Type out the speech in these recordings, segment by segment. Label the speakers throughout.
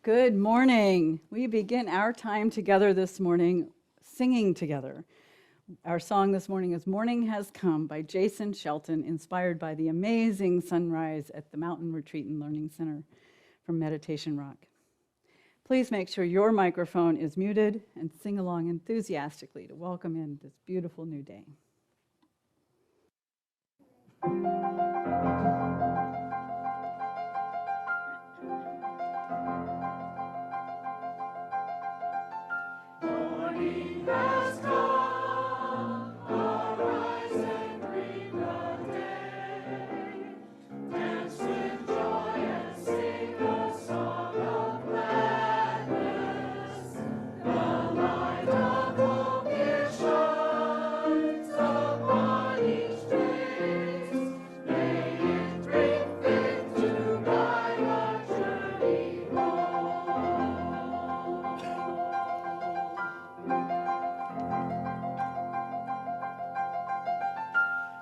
Speaker 1: Good morning. We begin our time together this morning singing together. Our song this morning is Morning Has Come by Jason Shelton, inspired by the amazing sunrise at the Mountain Retreat and Learning Center from Meditation Rock. Please make sure your microphone is muted and sing along enthusiastically to welcome in this beautiful new day.
Speaker 2: Morning has come, arise and greet the day. Dance with joy and sing a song of gladness. The light of hope here shines upon each face. May it bring faith to guide our journey home.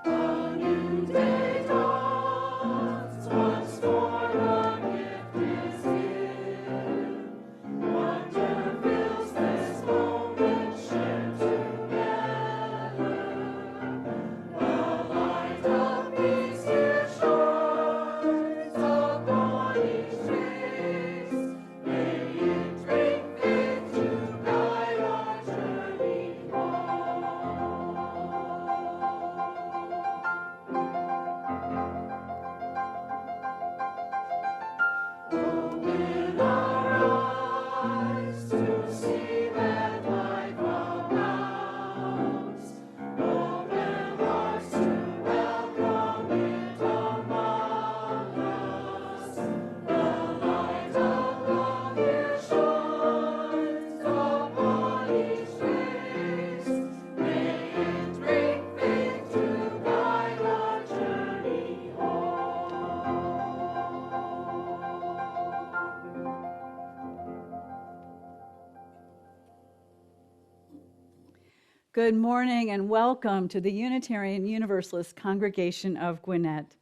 Speaker 2: A new day dawns, once more a gift is here. Wonder fills this moment shared together. The light of peace here shines upon each face. May it bring faith to guide our journey home. Open our eyes to see that life abounds. Open hearts to welcome it among us. The light of love here shines upon each face. May it bring faith to guide our journey home.
Speaker 1: Good morning and welcome to the Unitarian Universalist Congregation of Gwinnett.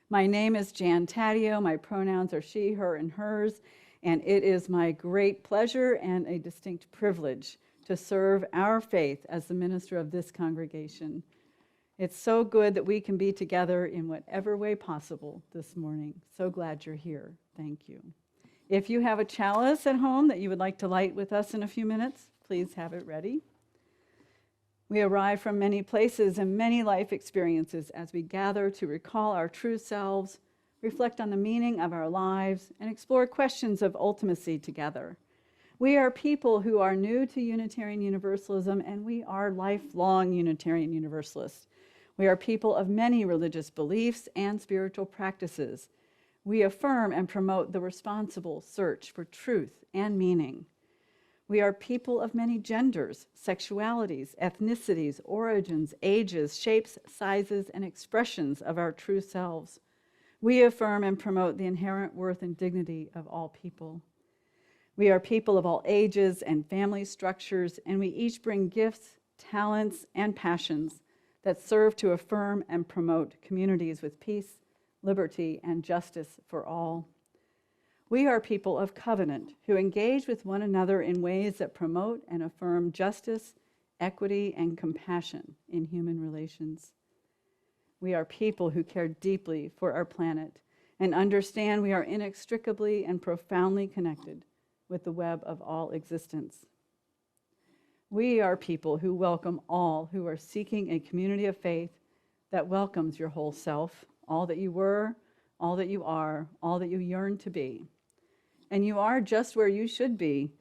Speaker 1: My name is Jan Taddeo. My pronouns are she, her, and hers, and it is my great pleasure and a distinct privilege to serve our faith as the minister of this congregation. It's so good that we can be together in whatever way possible this morning. So glad you're here. Thank you. If you have a chalice at home that you would like to light with us in a few minutes, please have it ready. We arrive from many places and many life experiences as we gather to recall our true selves, reflect on the meaning of our lives, and explore questions of ultimacy together. We are people who are new to Unitarian Universalism, and we are lifelong Unitarian Universalists. We are people of many religious beliefs and spiritual practices. We affirm and promote the responsible search for truth and meaning. We are people of many genders, sexualities, ethnicities, origins, ages, shapes, sizes, and expressions of our true selves. We affirm and promote the inherent worth and dignity of all people. We are people of all ages and family structures, and we each bring gifts, talents, and passions that serve to affirm and promote communities with peace, liberty, and justice for all. We are people of covenant who engage with one another in ways that promote and affirm justice, equity, and compassion in human relations. We are people who care deeply for our planet and understand we are inextricably and profoundly connected with the web of all existence. We are people who welcome all who are seeking a community of faith that welcomes your whole self, all that you were, all that you are, all that you yearn to be. And you are just where you should be,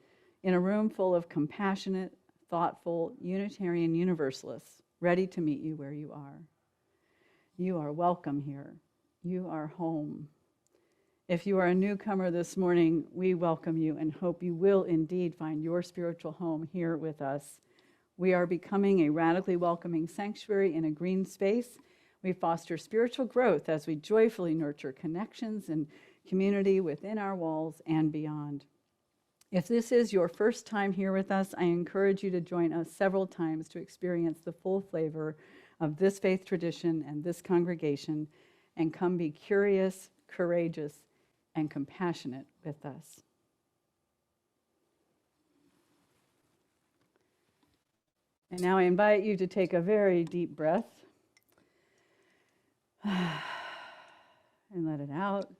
Speaker 1: in a room full of compassionate, thoughtful, Unitarian Universalists, ready to meet you where you are. You are welcome here. You are home. If you are a newcomer this morning, we welcome you and hope you will indeed find your spiritual home here with us. We are becoming a radically welcoming sanctuary in a green space. We foster spiritual growth as we joyfully nurture connections and community within our walls and beyond. If this is your first time here with us, I encourage you to join us several times to experience the full flavor of this faith tradition and this congregation, and come be curious, courageous, and compassionate with us. And now I invite you to take a very deep breath and let it out.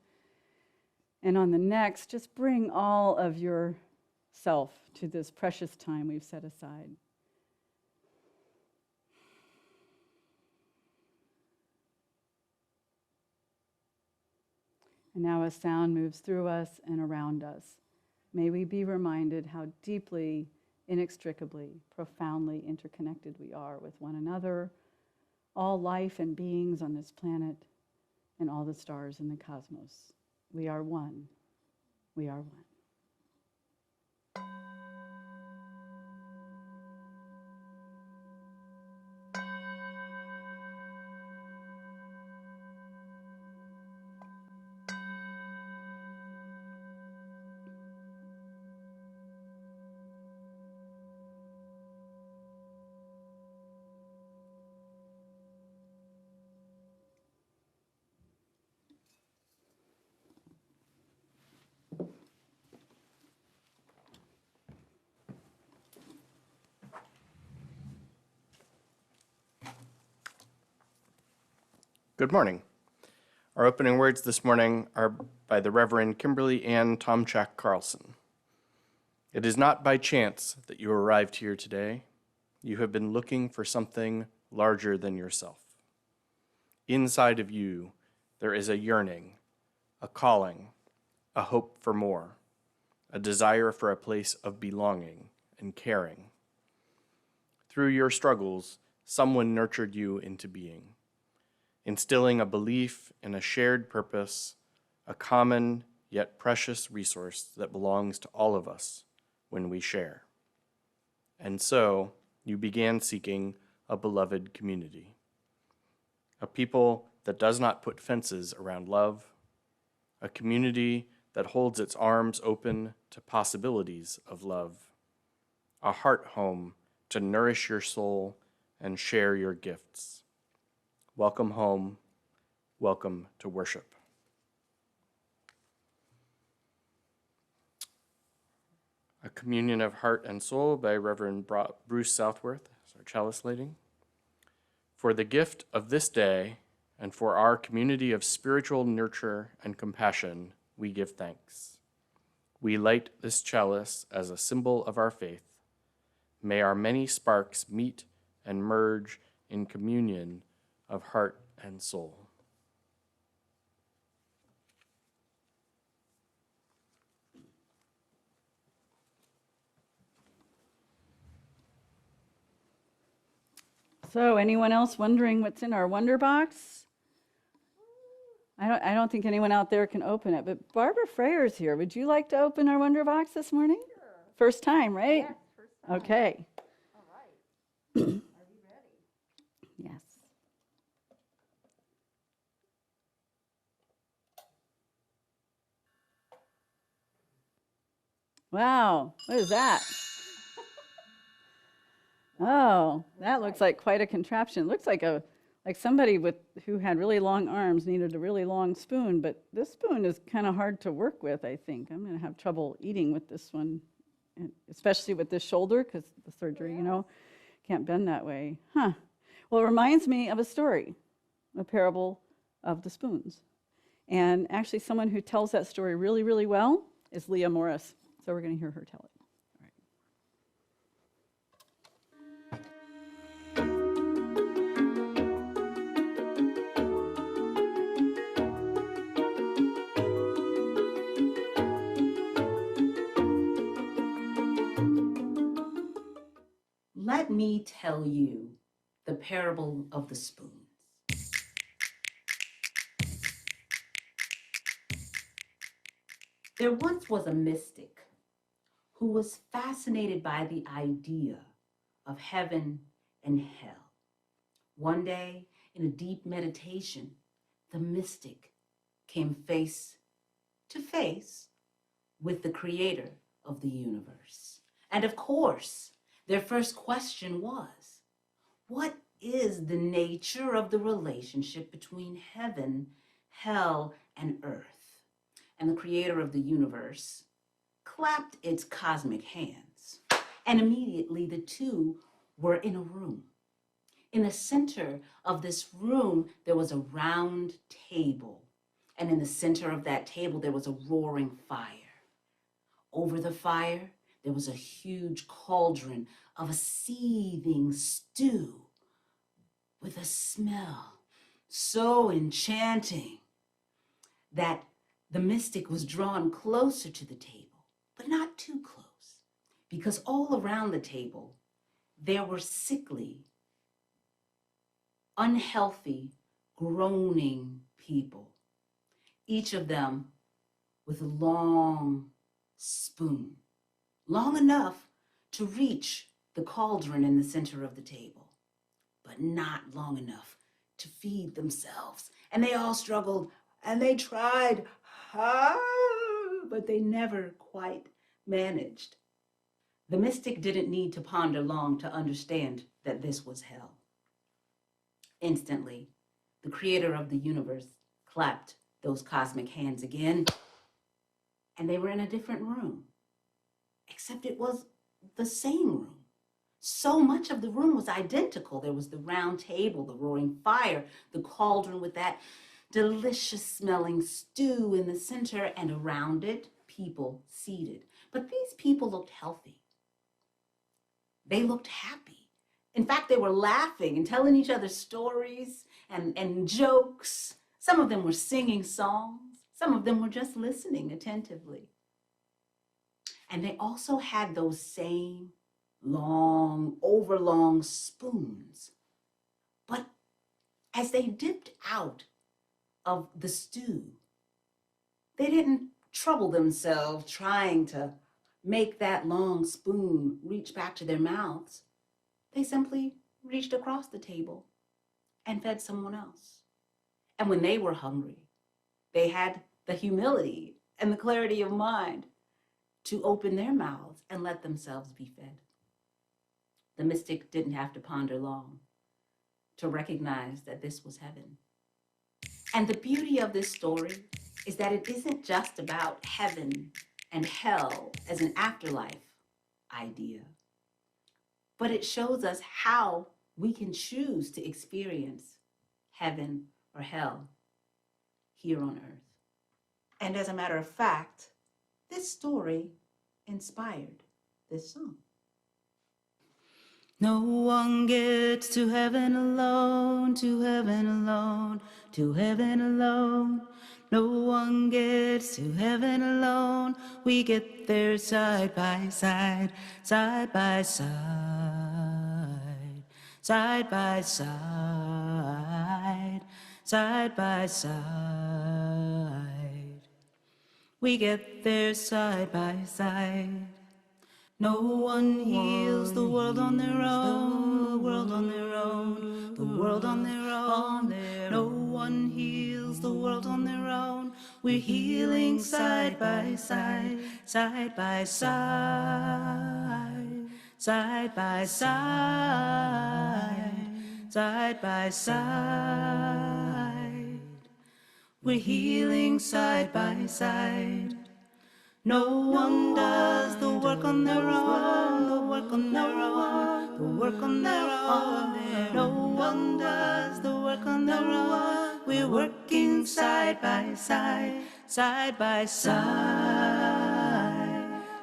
Speaker 1: And on the next, just bring all of yourself to this precious time we've set aside. And now as sound moves through us and around us, may we be reminded how deeply, inextricably, profoundly interconnected we are with one another, all life and beings on this planet, and all the stars in the cosmos. We are one. We are one.
Speaker 3: Good morning. Our opening words this morning are by the Reverend Kimberly Ann Tomchak Carlson. It is not by chance that you arrived here today. You have been looking for something larger than yourself. Inside of you, there is a yearning, a calling, a hope for more, a desire for a place of belonging and caring. Through your struggles, someone nurtured you into being, instilling a belief in a shared purpose, a common yet precious resource that belongs to all of us when we share. And so you began seeking a beloved community, a people that does not put fences around love, a community that holds its arms open to possibilities of love, a heart home to nourish your soul and share your gifts. Welcome home. Welcome to worship. A communion of heart and soul by Reverend Bruce Southworth, as our chalice lighting. For the gift of this day and for our community of spiritual nurture and compassion, we give thanks. We light this chalice as a symbol of our faith. May our many sparks meet and merge in communion of heart and soul.
Speaker 1: So, anyone else wondering what's in our Wonder Box? I don't think anyone out there can open it, but Barbara Freyer's here. Would you like to open our Wonder Box this morning?
Speaker 4: Sure.
Speaker 1: First time, right?
Speaker 4: Yes, first time.
Speaker 1: Okay.
Speaker 4: All right. Are you ready?
Speaker 1: Yes. Wow, what is that? Oh, that looks like quite a contraption. It looks like somebody who had really long arms needed a really long spoon, but this spoon is kind of hard to work with, I think. I'm going to have trouble eating with this one, especially with this shoulder, because the surgery, can't bend that way. Huh. Well, it reminds me of a story, a parable of the spoons. And actually, someone who tells that story really, really well is Leah Morris. So we're going to hear her tell it.
Speaker 5: Let me tell you the parable of the spoons. There once was a mystic who was fascinated by the idea of heaven and hell. One day, in a deep meditation, the mystic came face to face with the creator of the universe. And of course, their first question was, what is the nature of the relationship between heaven, hell, and earth? And the creator of the universe clapped its cosmic hands. And immediately the two were in a room. In the center of this room, there was a round table. And in the center of that table, there was a roaring fire. Over the fire, there was a huge cauldron of a seething stew with a smell so enchanting that the mystic was drawn closer to the table, but not too close, because all around the table, there were sickly, unhealthy, groaning people, each of them with a long spoon, long enough to reach the cauldron in the center of the table, but not long enough to feed themselves. And they all struggled and they tried hard, but they never quite managed. The mystic didn't need to ponder long to understand that this was hell. Instantly, the creator of the universe clapped those cosmic hands again, and they were in a different room, except it was the same room. So much of the room was identical. There was the round table, the roaring fire, the cauldron with that delicious smelling stew in the center, and around it, people seated. But these people looked healthy. They looked happy. In fact, they were laughing and telling each other stories and jokes. Some of them were singing songs. Some of them were just listening attentively. And they also had those same long, overlong spoons. But as they dipped out of the stew, they didn't trouble themselves trying to make that long spoon reach back to their mouths. They simply reached across the table and fed someone else. And when they were hungry, they had the humility and the clarity of mind to open their mouths and let themselves be fed. The mystic didn't have to ponder long to recognize that this was heaven. And the beauty of this story is that it isn't just about heaven and hell as an afterlife idea, but it shows us how we can choose to experience heaven or hell here on earth. And as a matter of fact, this story inspired this song. No one gets to heaven alone, to heaven alone, to heaven alone. No one gets to heaven alone. We get there side by side, side by side, side by side, side by side. We get there side by side. No one heals the world on their own, the world on their own, the world on their own. No one heals the world on their own. We're healing side by side, side by side, side by side, side by side. We're healing side by side. No one does the work on their own, the work on their own, the work on their own. No one does the work on their own. We're working side by side, side by side,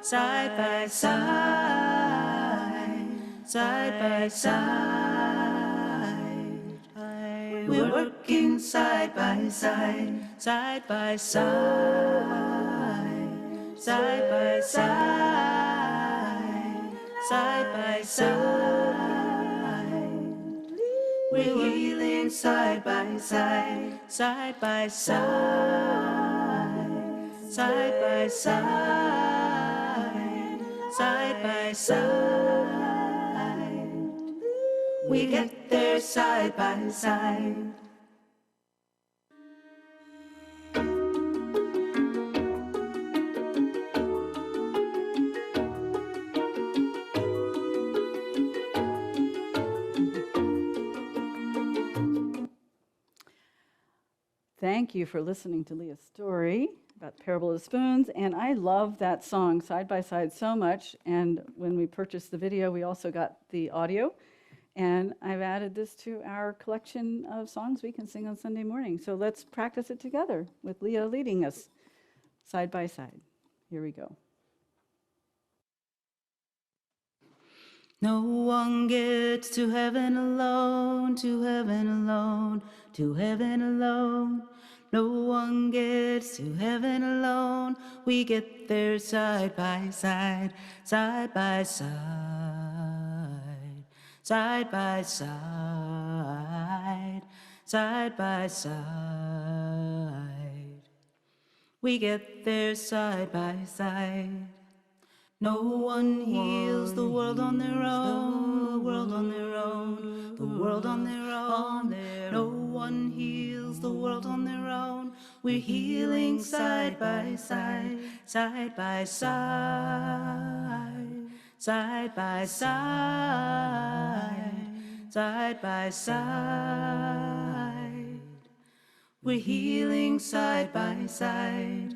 Speaker 5: side by side, side by side. We're working side by side, side by side. Side by side, side by side. We're healing side by side, side by side, side by side, side by side. We get there side by side.
Speaker 1: Thank you for listening to Leah's story about the parable of the spoons. And I love that song, Side by Side, so much. And when we purchased the video, we also got the audio. And I've added this to our collection of songs we can sing on Sunday morning. So let's practice it together with Leah leading us side by side. Here we go.
Speaker 5: No one gets to heaven alone, to heaven alone, to heaven alone. No one gets to heaven alone. We get there side by side, side by side, side by side, side by side. We get there side by side. No one heals the world on their own, the world on their own, the world on their own. No one heals the world on their own. We're healing side by side, side by side, side by side, side by side. We're healing side by side.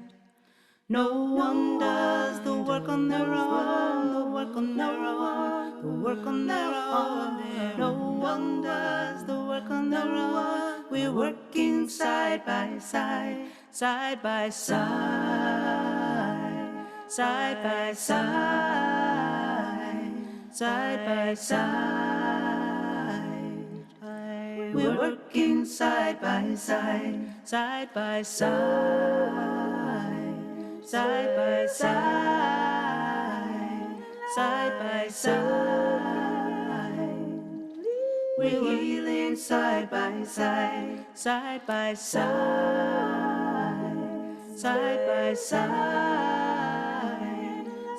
Speaker 5: No one does the work on their own, the work on their own, the work on their own. No one does the work on their own. We're working side by side, side by side, side by side, side by side. We're working side by side, side by side. Side by side, side by side. We're healing side by side, side by side, side by side,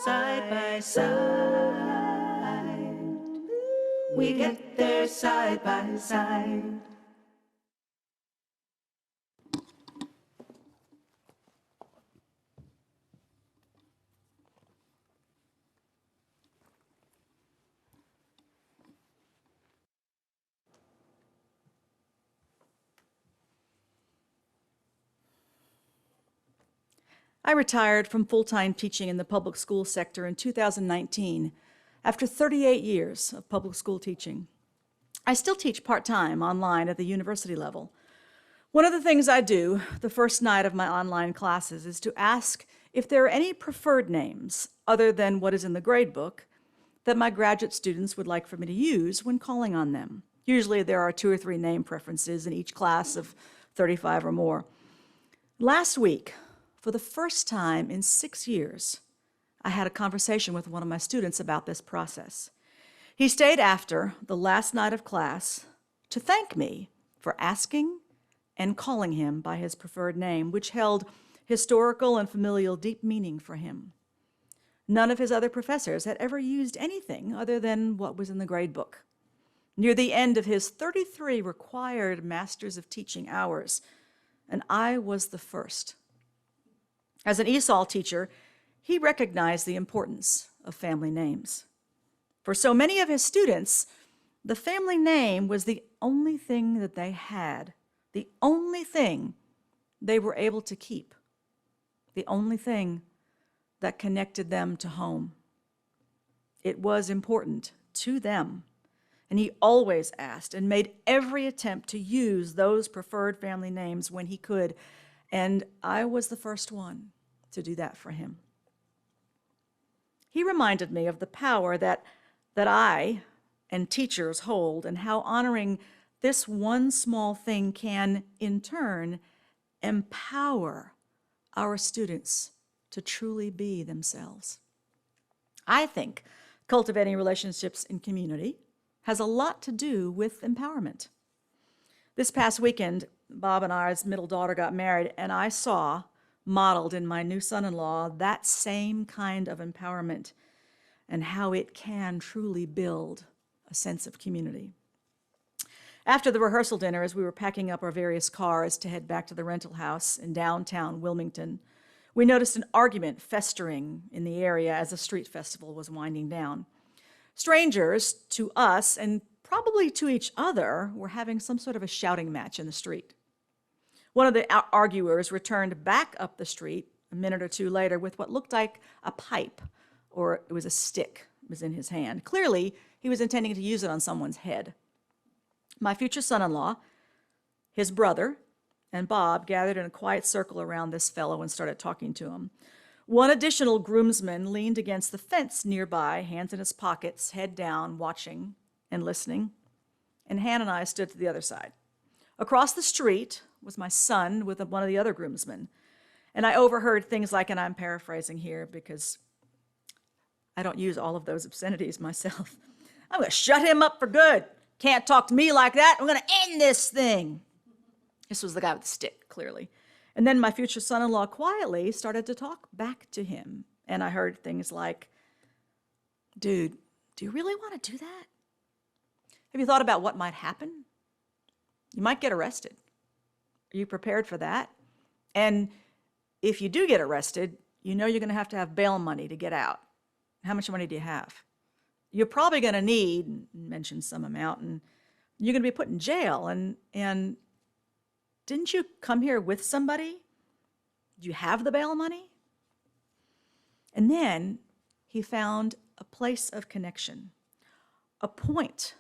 Speaker 5: side by side. We get there side by side.
Speaker 4: I retired from full-time teaching in the public school sector in 2019 after 38 years of public school teaching. I still teach part-time online at the university level. One of the things I do the first night of my online classes is to ask if there are any preferred names other than what is in the grade book that my graduate students would like for me to use when calling on them. Usually there are 2 or 3 name preferences in each class of 35 or more. Last week, for the first time in 6 years, I had a conversation with one of my students about this process. He stayed after the last night of class to thank me for asking and calling him by his preferred name, which held historical and familial deep meaning for him. None of his other professors had ever used anything other than what was in the grade book. Near the end of his 33 required Masters of Teaching hours, and I was the first. As an ESOL teacher, he recognized the importance of family names. For so many of his students, the family name was the only thing that they had, the only thing they were able to keep, the only thing that connected them to home. It was important to them, and he always asked and made every attempt to use those preferred family names when he could, and I was the first one to do that for him. He reminded me of the power that I and teachers hold and how honoring this one small thing can, in turn, empower our students to truly be themselves. I think cultivating relationships in community has a lot to do with empowerment. This past weekend, Bob and I's middle daughter got married, and I saw modeled in my new son-in-law that same kind of empowerment and how it can truly build a sense of community. After the rehearsal dinner, as we were packing up our various cars to head back to the rental house in downtown Wilmington, we noticed an argument festering in the area as the street festival was winding down. Strangers to us, and probably to each other, were having some sort of a shouting match in the street. One of the arguers returned back up the street a minute or two later with what looked like a pipe, or it was a stick, was in his hand. Clearly, he was intending to use it on someone's head. My future son-in-law, his brother, and Bob gathered in a quiet circle around this fellow and started talking to him. One additional groomsman leaned against the fence nearby, hands in his pockets, head down, watching and listening. And Han and I stood to the other side. Across the street was my son with one of the other groomsmen. And I overheard things like, and I'm paraphrasing here because I don't use all of those obscenities myself. I'm going to shut him up for good. Can't talk to me like that. I'm going to end this thing. This was the guy with the stick, clearly. And then my future son-in-law quietly started to talk back to him. And I heard things like, dude, do you really want to do that? Have you thought about what might happen? You might get arrested. Are you prepared for that? And if you do get arrested, you know you're going to have bail money to get out. How much money do you have? You're probably going to need, mention some amount, and you're going to be put in jail. And didn't you come here with somebody? Do you have the bail money? And then he found a place of connection, a point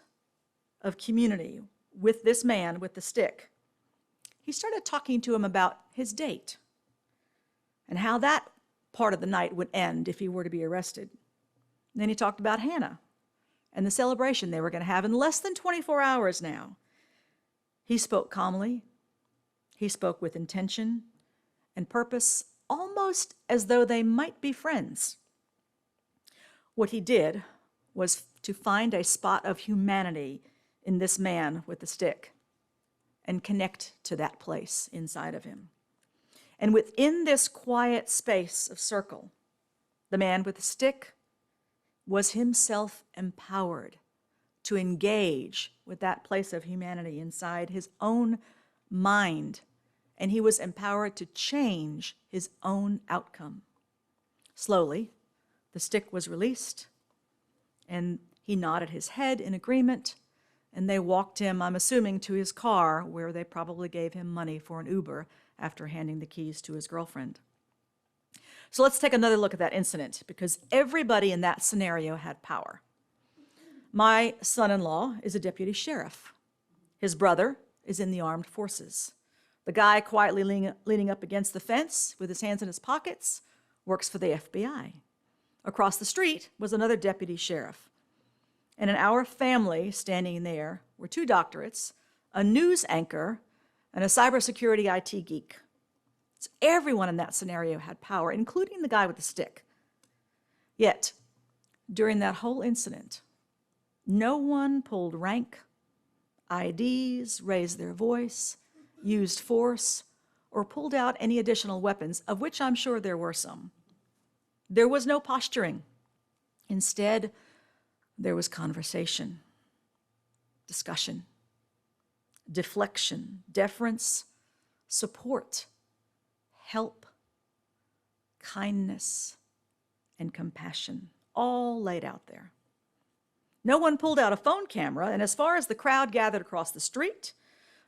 Speaker 4: of community with this man with the stick. He started talking to him about his date and how that part of the night would end if he were to be arrested. And then he talked about Hannah and the celebration they were going to have in less than 24 hours now. He spoke calmly. He spoke with intention and purpose, almost as though they might be friends. What he did was to find a spot of humanity in this man with the stick and connect to that place inside of him. And within this quiet space of circle, the man with the stick was himself empowered to engage with that place of humanity inside his own mind, and he was empowered to change his own outcome. Slowly, the stick was released, and he nodded his head in agreement, and they walked him, I'm assuming, to his car, where they probably gave him money for an Uber after handing the keys to his girlfriend. So let's take another look at that incident, because everybody in that scenario had power. My son-in-law is a deputy sheriff. His brother is in the armed forces. The guy quietly leaning up against the fence with his hands in his pockets works for the FBI. Across the street was another deputy sheriff. And in our family standing there were 2 doctorates, a news anchor, and a cybersecurity IT geek. So everyone in that scenario had power, including the guy with the stick. Yet, during that whole incident, no one pulled rank, IDs, raised their voice, used force, or pulled out any additional weapons, of which I'm sure there were some. There was no posturing. Instead, there was conversation, discussion, deflection, deference, support, help, kindness, and compassion, all laid out there. No one pulled out a phone camera, and as far as the crowd gathered across the street,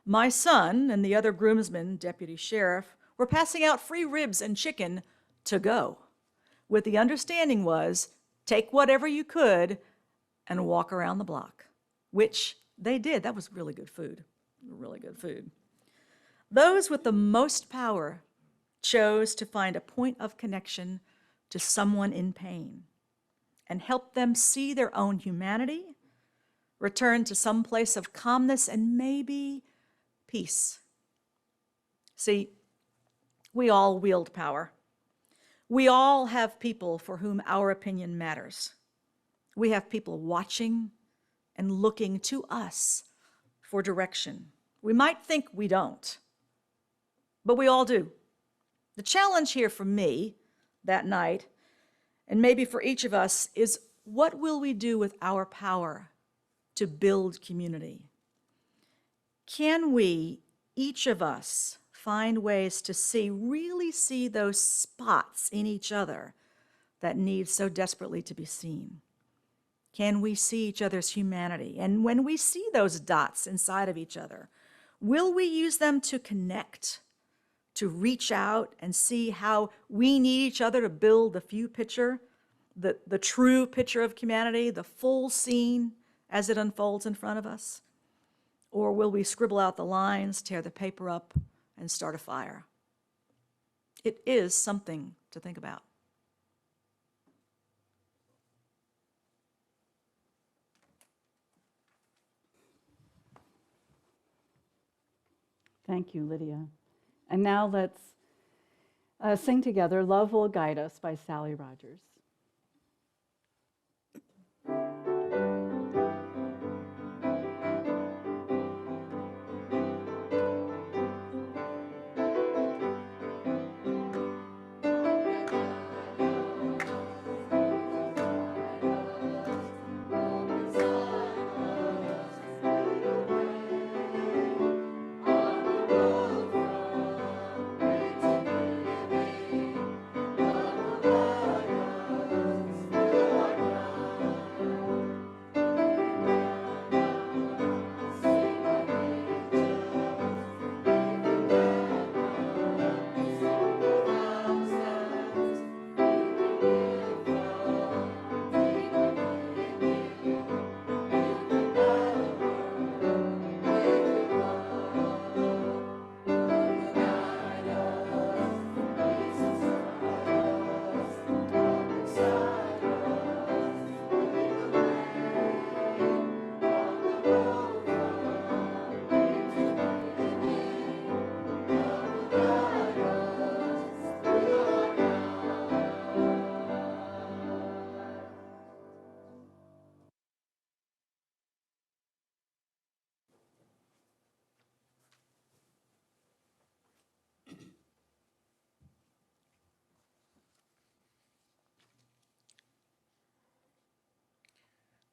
Speaker 4: my son and the other groomsman, deputy sheriff, were passing out free ribs and chicken to go, with the understanding was, take whatever you could and walk around the block, which they did. That was really good food, really good food. Those with the most power chose to find a point of connection to someone in pain and help them see their own humanity, return to some place of calmness and maybe peace. See, we all wield power. We all have people for whom our opinion matters. We have people watching and looking to us for direction. We might think we don't, but we all do. The challenge here for me that night, and maybe for each of us, is what will we do with our power to build community? Can we, each of us, find ways to really see those spots in each other that need so desperately to be seen? Can we see each other's humanity? And when we see those dots inside of each other, will we use them to connect to reach out and see how we need each other to build the few picture, the true picture of humanity, the full scene as it unfolds in front of us? Or will we scribble out the lines, tear the paper up, and start a fire? It is something to think about.
Speaker 1: Thank you, Lydia. And now let's sing together Love Will Guide Us by Sally Rogers.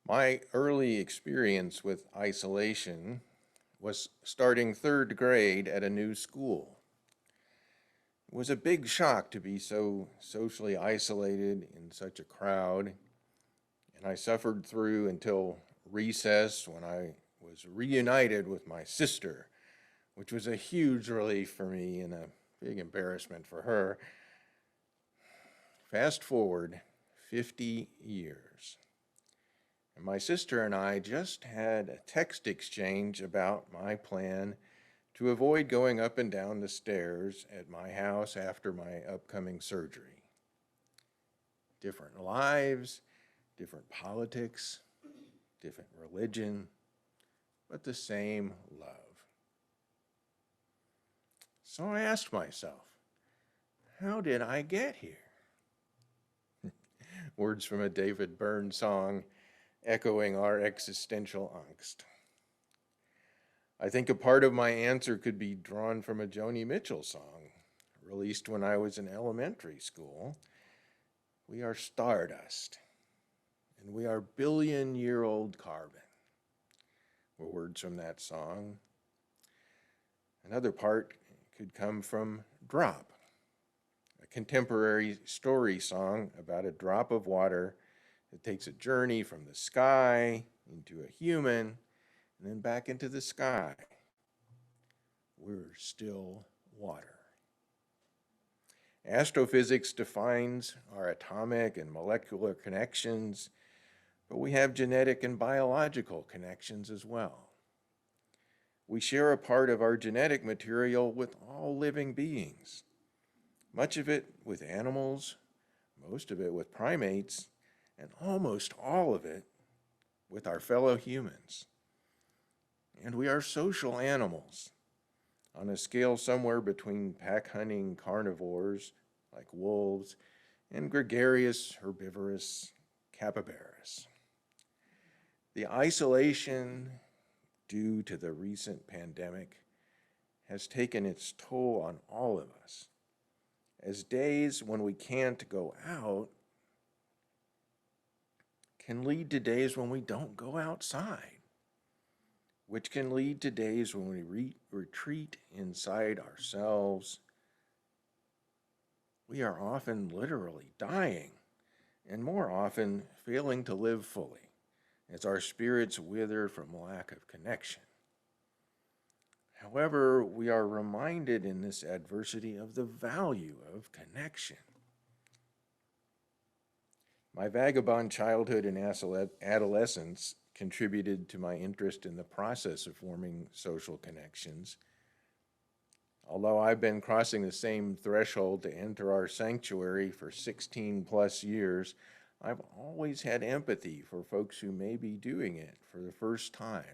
Speaker 6: My early experience with isolation was starting third grade at a new school. It was a big shock to be so socially isolated in such a crowd, and I suffered through until recess when I was reunited with my sister, which was a huge relief for me and a big embarrassment for her. Fast forward 50 years. And my sister and I just had a text exchange about my plan to avoid going up and down the stairs at my house after my upcoming surgery. Different lives, different politics, different religion, but the same love. So I asked myself, how did I get here? Words from a David Byrne song echoing our existential angst. I think a part of my answer could be drawn from a Joni Mitchell song, released when I was in elementary school. We are stardust, and we are billion-year-old carbon, were words from that song. Another part could come from Drop, a contemporary story song about a drop of water that takes a journey from the sky into a human and then back into the sky. We're still water. Astrophysics defines our atomic and molecular connections, but we have genetic and biological connections as well. We share a part of our genetic material with all living beings, much of it with animals, most of it with primates, and almost all of it with our fellow humans. And we are social animals on a scale somewhere between pack-hunting carnivores like wolves and gregarious herbivorous capybaras. The isolation due to the recent pandemic has taken its toll on all of us, as days when we can't go out can lead to days when we don't go outside, which can lead to days when we retreat inside ourselves. We are often literally dying, and more often failing to live fully, as our spirits wither from lack of connection. However, we are reminded in this adversity of the value of connection. My vagabond childhood and adolescence contributed to my interest in the process of forming social connections. Although I've been crossing the same threshold to enter our sanctuary for 16 plus years, I've always had empathy for folks who may be doing it for the first time.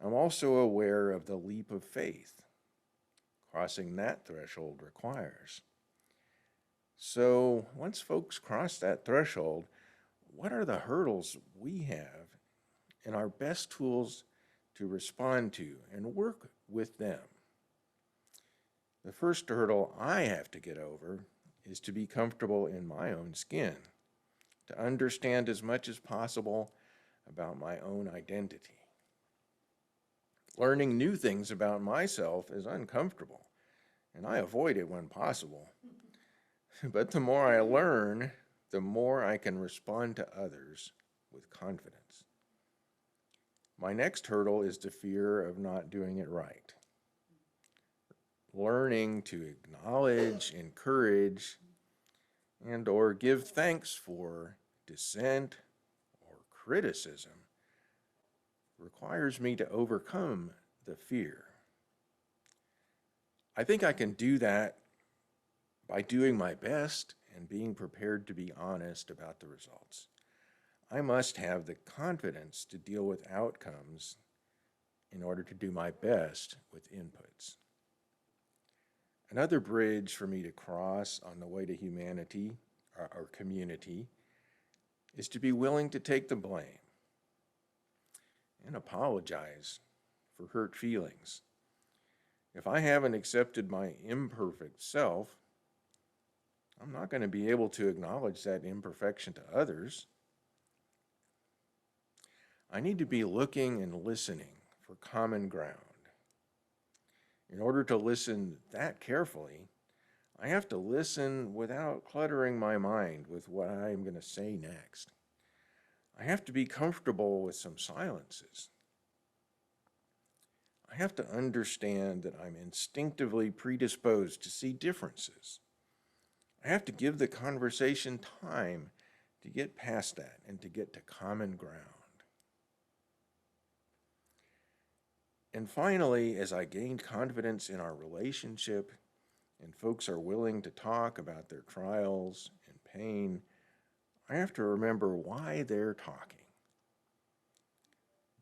Speaker 6: I'm also aware of the leap of faith crossing that threshold requires. So once folks cross that threshold, what are the hurdles we have and our best tools to respond to and work with them? The first hurdle I have to get over is to be comfortable in my own skin, to understand as much as possible about my own identity. Learning new things about myself is uncomfortable, and I avoid it when possible. But the more I learn, the more I can respond to others with confidence. My next hurdle is the fear of not doing it right. Learning to acknowledge, encourage, and or give thanks for dissent or criticism requires me to overcome the fear. I think I can do that by doing my best and being prepared to be honest about the results. I must have the confidence to deal with outcomes in order to do my best with inputs. Another bridge for me to cross on the way to humanity or community is to be willing to take the blame and apologize for hurt feelings. If I haven't accepted my imperfect self, I'm not going to be able to acknowledge that imperfection to others. I need to be looking and listening for common ground. In order to listen that carefully, I have to listen without cluttering my mind with what I'm going to say next. I have to be comfortable with some silences. I have to understand that I'm instinctively predisposed to see differences. I have to give the conversation time to get past that and to get to common ground. And finally, as I gained confidence in our relationship and folks are willing to talk about their trials and pain, I have to remember why they're talking.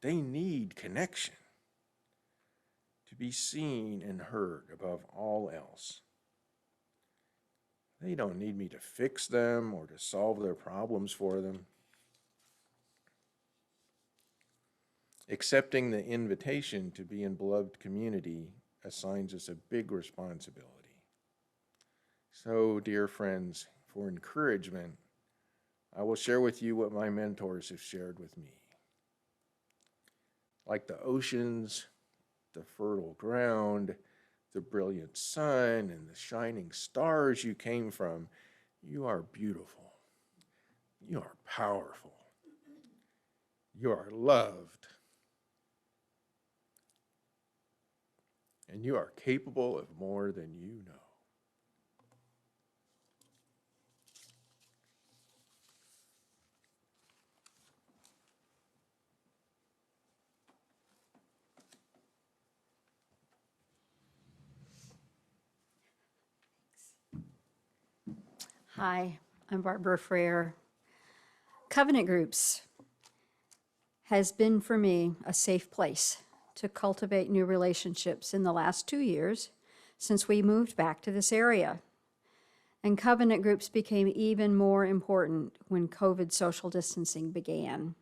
Speaker 6: They need connection, to be seen and heard above all else. They don't need me to fix them or to solve their problems for them. Accepting the invitation to be in beloved community assigns us a big responsibility. So, dear friends, for encouragement, I will share with you what my mentors have shared with me. Like the oceans, the fertile ground, the brilliant sun, and the shining stars you came from, you are beautiful. You are powerful. You are loved. And you are capable of more than you know.
Speaker 7: Hi, I'm Barbara Frere. Covenant Groups has been for me a safe place to cultivate new relationships in the last 2 years since we moved back to this area. And covenant groups became even more important when COVID social distancing began.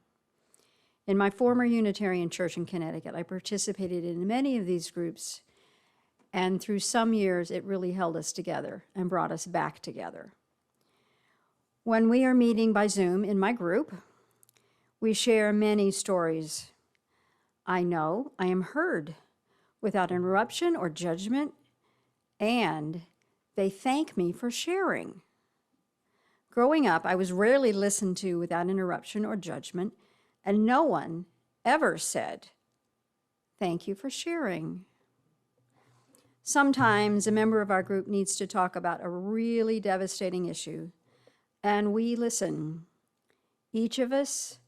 Speaker 7: In my former Unitarian church in Connecticut, I participated in many of these groups, and through some years, it really held us together and brought us back together. When we are meeting by Zoom in my group, we share many stories. I know I am heard without interruption or judgment, and they thank me for sharing. Growing up, I was rarely listened to without interruption or judgment, and no one ever said, "Thank you for sharing." Sometimes a member of our group needs to talk about a really devastating issue, and we listen. Each of us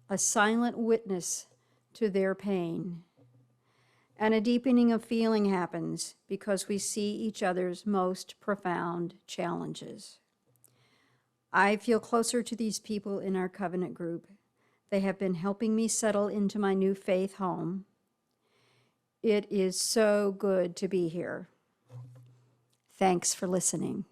Speaker 7: a silent witness to their pain. And a deepening of feeling happens because we see each other's most profound challenges. I feel closer to these people in our covenant group. They have been helping me settle into my new faith home. It is so good to be here. Thanks for listening.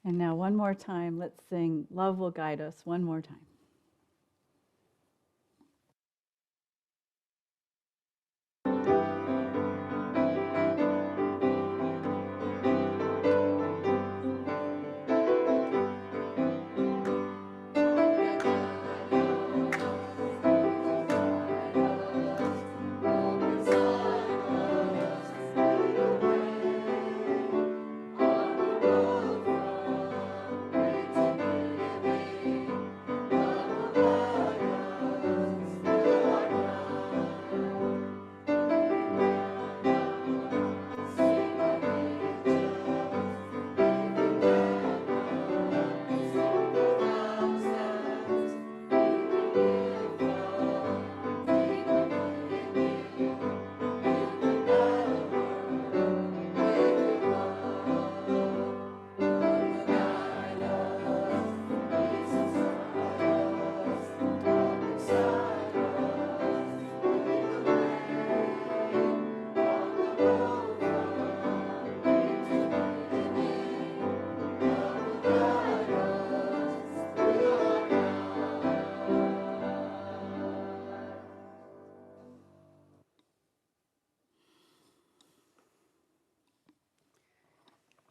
Speaker 1: And now one more time, let's sing Love Will Guide Us one more time.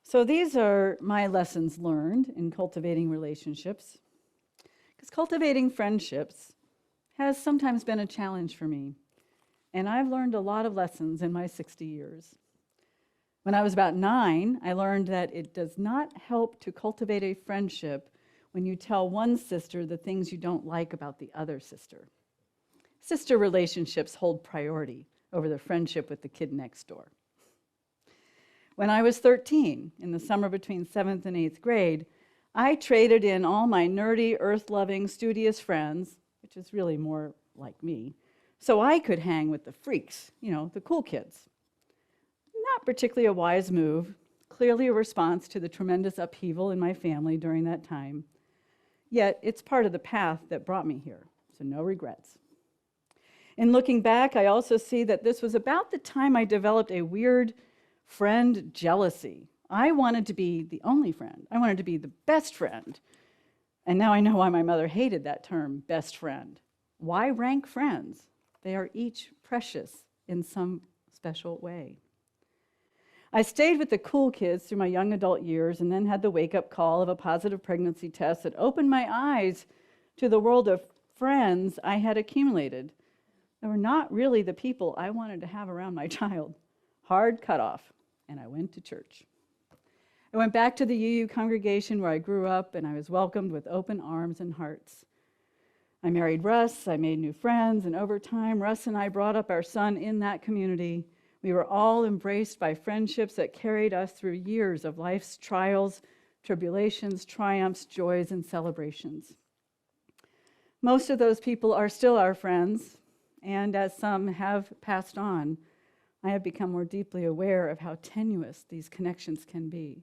Speaker 1: So these are my lessons learned in cultivating relationships, because cultivating friendships has sometimes been a challenge for me, and I've learned a lot of lessons in my 60 years. When I was about 9, I learned that it does not help to cultivate a friendship when you tell one sister the things you don't like about the other sister. Sister relationships hold priority over the friendship with the kid next door. When I was 13, in the summer between 7th and 8th grade, I traded in all my nerdy, earth-loving, studious friends, which is really more like me, so I could hang with the freaks, the cool kids. Not particularly a wise move, clearly a response to the tremendous upheaval in my family during that time. Yet it's part of the path that brought me here, so no regrets. In looking back, I also see that this was about the time I developed a weird friend jealousy. I wanted to be the only friend. I wanted to be the best friend. And now I know why my mother hated that term, best friend. Why rank friends? They are each precious in some special way. I stayed with the cool kids through my young adult years and then had the wake-up call of a positive pregnancy test that opened my eyes to the world of friends I had accumulated. They were not really the people I wanted to have around my child. Hard cutoff, and I went to church. I went back to the UU congregation where I grew up, and I was welcomed with open arms and hearts. I married Russ, I made new friends, and over time, Russ and I brought up our son in that community. We were all embraced by friendships that carried us through years of life's trials, tribulations, triumphs, joys, and celebrations. Most of those people are still our friends, and as some have passed on, I have become more deeply aware of how tenuous these connections can be.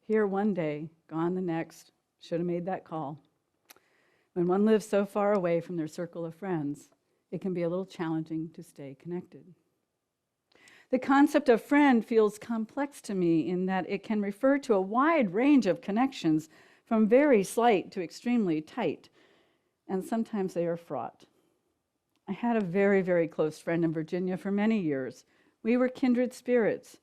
Speaker 1: Here one day, gone the next, should have made that call. When one lives so far away from their circle of friends, it can be a little challenging to stay connected. The concept of friend feels complex to me in that it can refer to a wide range of connections from very slight to extremely tight, and sometimes they are fraught. I had a very, very close friend in Virginia for many years. We were kindred spirits.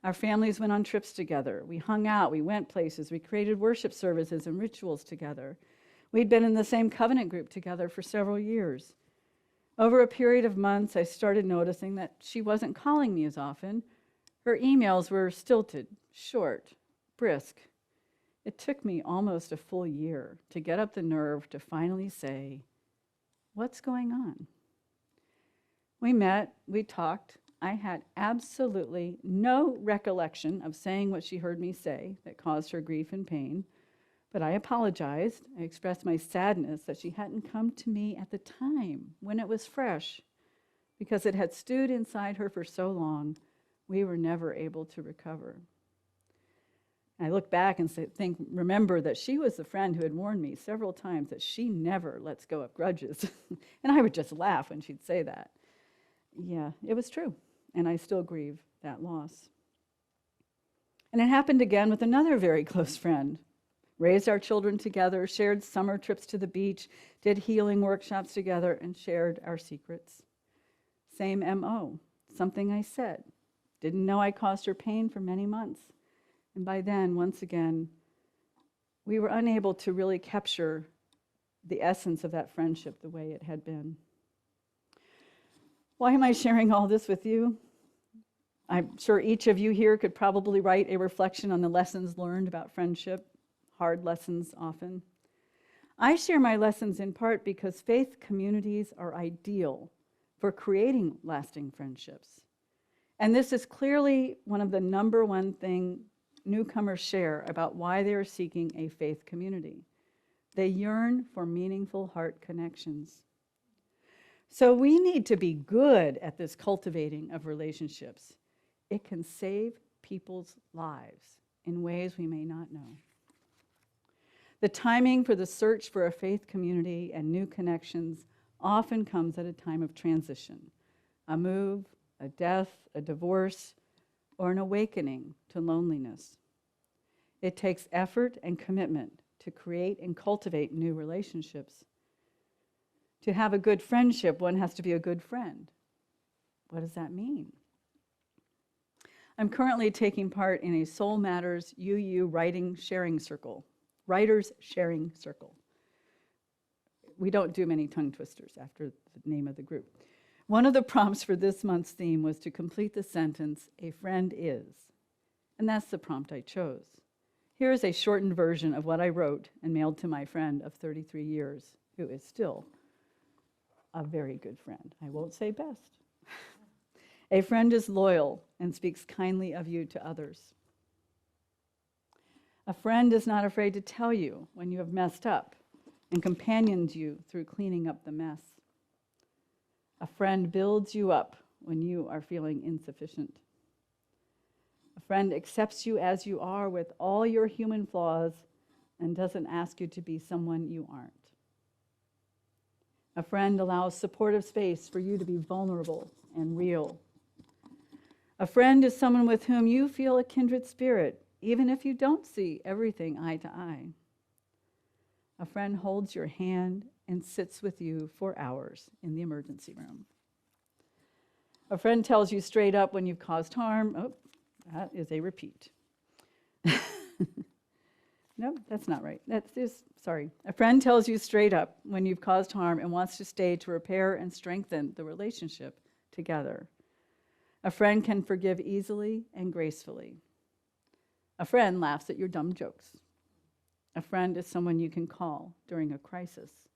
Speaker 1: Our families went on trips together. We hung out, we went places, we created worship services and rituals together. We'd been in the same covenant group together for several years. Over a period of months, I started noticing that she wasn't calling me as often. Her emails were stilted, short, brisk, It took me almost a full year to get up the nerve to finally say, "What's going on?" We met, we talked. I had absolutely no recollection of saying what she heard me say that caused her grief and pain, but I apologized. I expressed my sadness that she hadn't come to me at the time when it was fresh, because it had stewed inside her for so long, we were never able to recover. I look back and remember that she was the friend who had warned me several times that she never lets go of grudges. And I would just laugh when she'd say that. Yeah, it was true, and I still grieve that loss. And it happened again with another very close friend. Raised our children together, shared summer trips to the beach, did healing workshops together, and shared our secrets. Same MO, something I said. Didn't know I caused her pain for many months. And by then, once again, we were unable to really capture the essence of that friendship the way it had been. Why am I sharing all this with you? I'm sure each of you here could probably write a reflection on the lessons learned about friendship, hard lessons often. I share my lessons in part because faith communities are ideal for creating lasting friendships. And this is clearly one of the number one thing newcomers share about why they are seeking a faith community. They yearn for meaningful heart connections. So we need to be good at this cultivating of relationships. It can save people's lives in ways we may not know. The timing for the search for a faith community and new connections often comes at a time of transition, a move, a death, a divorce, or an awakening to loneliness. It takes effort and commitment to create and cultivate new relationships. To have a good friendship, one has to be a good friend. What does that mean? I'm currently taking part in a Soul Matters UU Writers Sharing Circle. We don't do many tongue twisters after the name of the group. One of the prompts for this month's theme was to complete the sentence, "A friend is." And that's the prompt I chose. Here is a shortened version of what I wrote and mailed to my friend of 33 years, who is still a very good friend. I won't say best. A friend is loyal and speaks kindly of you to others. A friend is not afraid to tell you when you have messed up and companions you through cleaning up the mess. A friend builds you up when you are feeling insufficient. A friend accepts you as you are with all your human flaws and doesn't ask you to be someone you aren't. A friend allows supportive space for you to be vulnerable and real. A friend is someone with whom you feel a kindred spirit, even if you don't see everything eye to eye. A friend holds your hand and sits with you for hours in the emergency room. A friend tells you straight up when you've caused harm. Oh, that is a repeat. No, that's not right. Sorry. A friend tells you straight up when you've caused harm and wants to stay to repair and strengthen the relationship together. A friend can forgive easily and gracefully. A friend laughs at your dumb jokes. A friend is someone you can call during a crisis.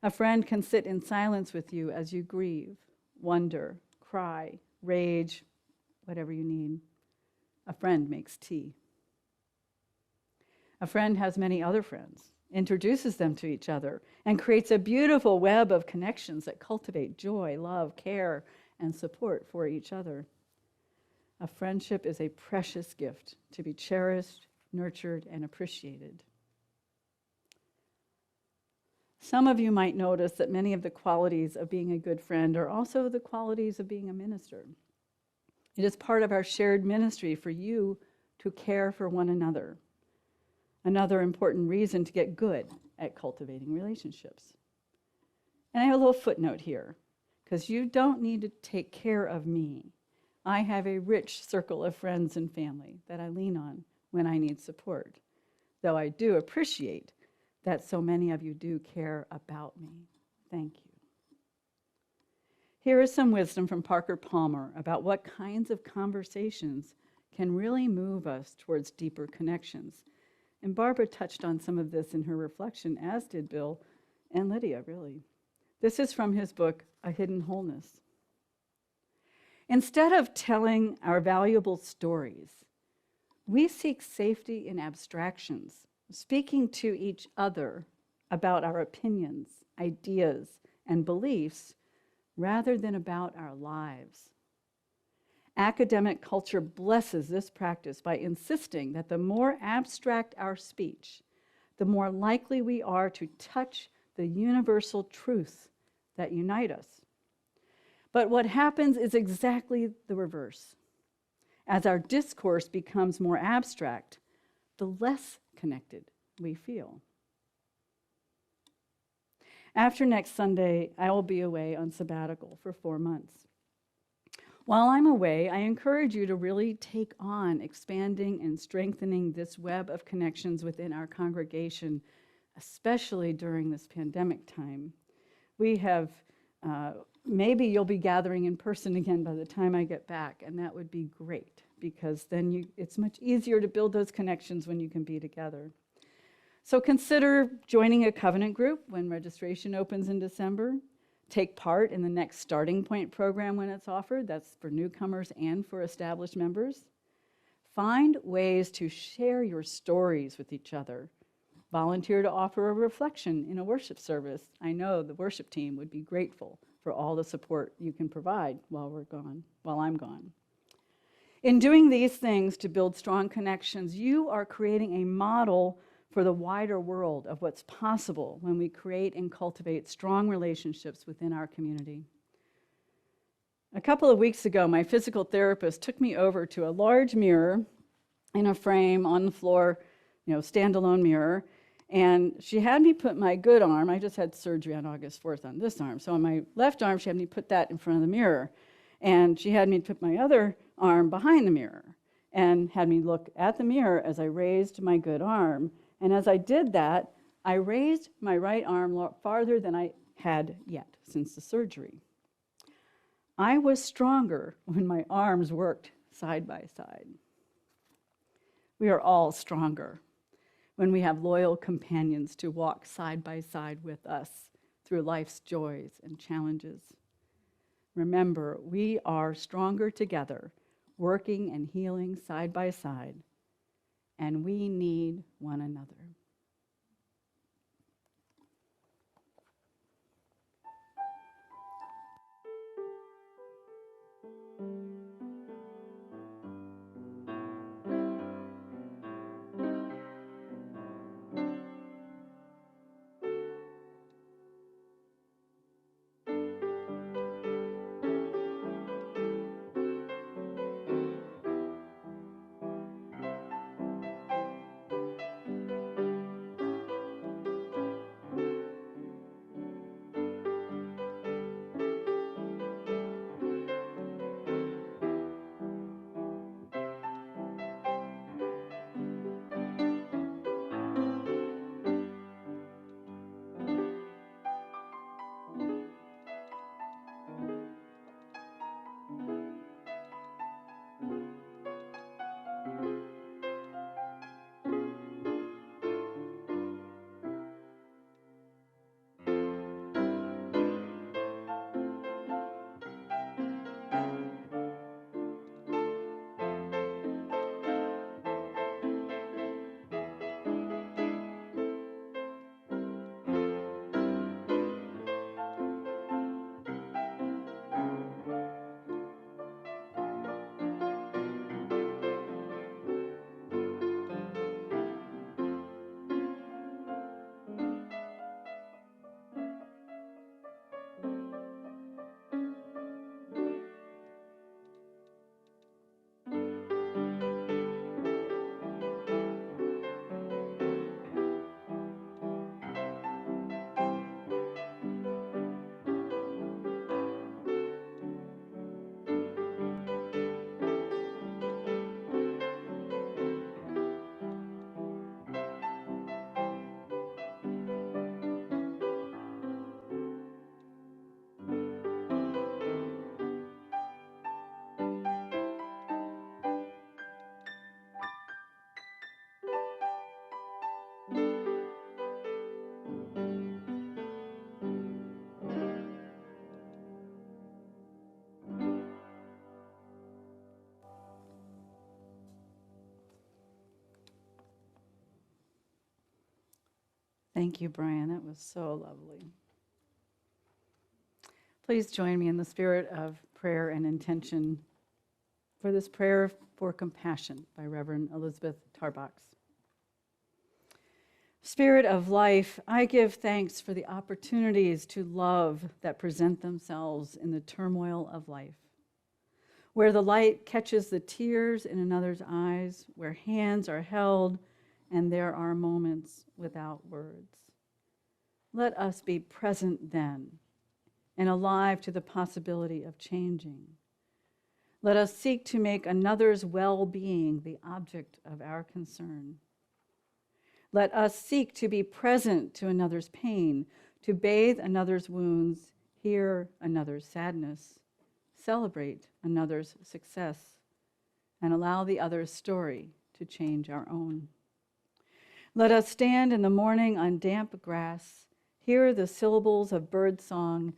Speaker 1: A friend can sit in silence with you as you grieve, wonder, cry, rage, whatever you need. A friend makes tea. A friend has many other friends, introduces them to each other, and creates a beautiful web of connections that cultivate joy, love, care, and support for each other. A friendship is a precious gift to be cherished, nurtured, and appreciated. Some of you might notice that many of the qualities of being a good friend are also the qualities of being a minister. It is part of our shared ministry for you to care for one another. Another important reason to get good at cultivating relationships. And I have a little footnote here, because you don't need to take care of me. I have a rich circle of friends and family that I lean on when I need support, though I do appreciate that so many of you do care about me. Thank you. Here is some wisdom from Parker Palmer about what kinds of conversations can really move us towards deeper connections. And Barbara touched on some of this in her reflection, as did Bill and Lydia, really. This is from his book, A Hidden Wholeness. Instead of telling our valuable stories, we seek safety in abstractions, speaking to each other about our opinions, ideas, and beliefs rather than about our lives. Academic culture blesses this practice by insisting that the more abstract our speech, the more likely we are to touch the universal truths that unite us. But what happens is exactly the reverse. As our discourse becomes more abstract, the less connected we feel. After next Sunday, I will be away on sabbatical for 4 months. While I'm away, I encourage you to really take on expanding and strengthening this web of connections within our congregation, especially during this pandemic time. We have, maybe you'll be gathering in person again by the time I get back, and that would be great, because then it's much easier to build those connections when you can be together. So consider joining a covenant group when registration opens in December. Take part in the next Starting Point program when it's offered. That's for newcomers and for established members. Find ways to share your stories with each other. Volunteer to offer a reflection in a worship service. I know the worship team would be grateful for all the support you can provide while I'm gone. In doing these things to build strong connections, you are creating a model for the wider world of what's possible when we create and cultivate strong relationships within our community. A couple of weeks ago, my physical therapist took me over to a large mirror in a frame on the floor, standalone mirror, and she had me put my good arm, I just had surgery on August 4th on this arm, so on my left arm, she had me put that in front of the mirror, and she had me put my other arm behind the mirror, and had me look at the mirror as I raised my good arm. And as I did that, I raised my right arm farther than I had yet since the surgery. I was stronger when my arms worked side by side. We are all stronger when we have loyal companions to walk side by side with us through life's joys and challenges. Remember, we are stronger together, working and healing side by side, and we need one another. Thank you, Brian. That was so lovely. Please join me in the spirit of prayer and intention for this prayer for compassion by Reverend Elizabeth Tarbox. Spirit of life, I give thanks for the opportunities to love that present themselves in the turmoil of life, where the light catches the tears in another's eyes, where hands are held and there are moments without words. Let us be present then and alive to the possibility of changing. Let us seek to make another's well-being the object of our concern. Let us seek to be present to another's pain, to bathe another's wounds, hear another's sadness, celebrate another's success, and allow the other's story to change our own. Let us stand in the morning on damp grass, hear the syllables of bird song,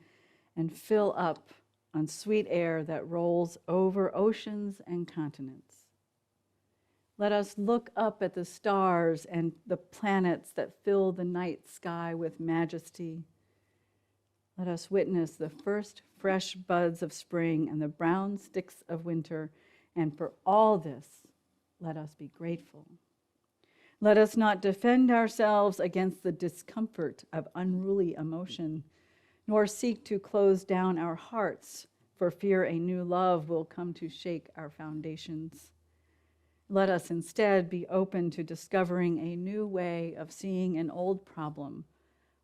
Speaker 1: and fill up on sweet air that rolls over oceans and continents. Let us look up at the stars and the planets that fill the night sky with majesty. Let us witness the first fresh buds of spring and the brown sticks of winter, and for all this, let us be grateful. Let us not defend ourselves against the discomfort of unruly emotion, nor seek to close down our hearts for fear a new love will come to shake our foundations. Let us instead be open to discovering a new way of seeing an old problem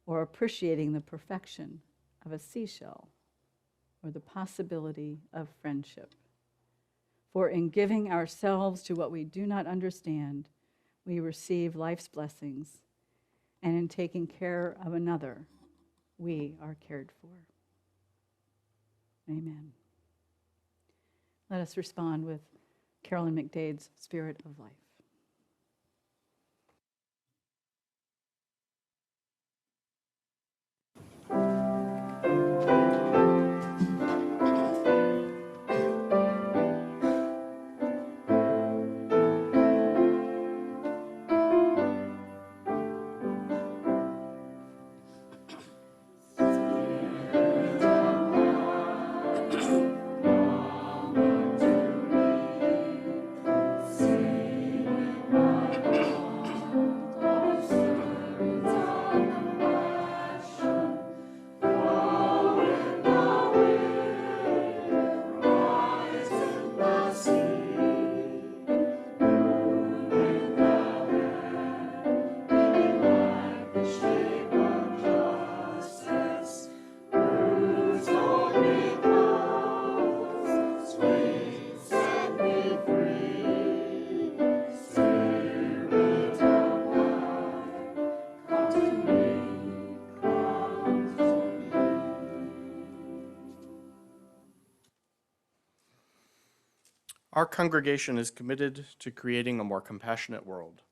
Speaker 1: or appreciating the perfection of a seashell or the possibility of friendship. For in giving ourselves to what we do not understand, we receive life's blessings, and in taking care of another, we are cared for. Amen. Let us respond with Carolyn McDade's Spirit of Life.
Speaker 3: Our congregation is committed to creating a more compassionate world.